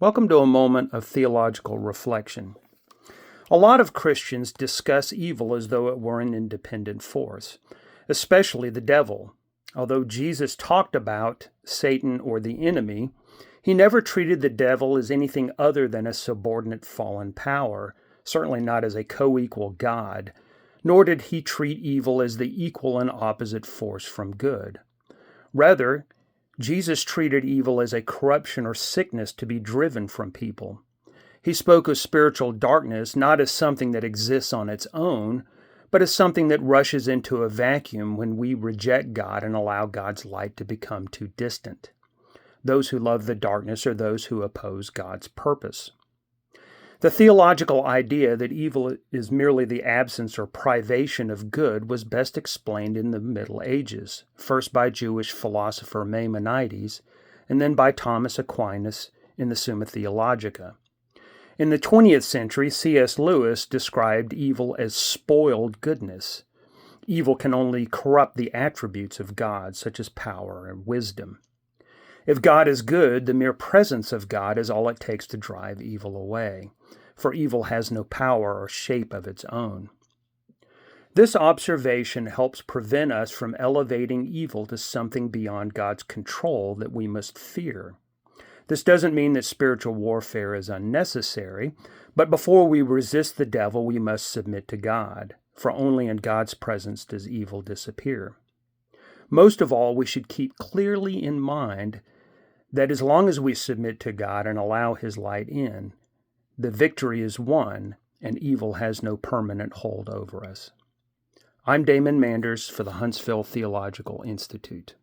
Welcome to a moment of theological reflection. A lot of Christians discuss evil as though it were an independent force, especially the devil. Although Jesus talked about Satan or the enemy, he never treated the devil as anything other than a subordinate fallen power, certainly not as a co-equal God, nor did he treat evil as the equal and opposite force from good. Rather, Jesus treated evil as a corruption or sickness to be driven from people. He spoke of spiritual darkness not as something that exists on its own, but as something that rushes into a vacuum when we reject God and allow God's light to become too distant. Those who love the darkness are those who oppose God's purpose. The theological idea that evil is merely the absence or privation of good was best explained in the Middle Ages, first by Jewish philosopher Maimonides, and then by Thomas Aquinas in the Summa Theologica. In the 20th century, C.S. Lewis described evil as spoiled goodness. Evil can only corrupt the attributes of God, such as power and wisdom. If God is good, the mere presence of God is all it takes to drive evil away, for evil has no power or shape of its own. This observation helps prevent us from elevating evil to something beyond God's control that we must fear. This doesn't mean that spiritual warfare is unnecessary, but before we resist the devil, we must submit to God, for only in God's presence does evil disappear. Most of all, we should keep clearly in mind that as long as we submit to God and allow His light in, the victory is won and evil has no permanent hold over us. I'm Damon Manders for the Huntsville Theological Institute.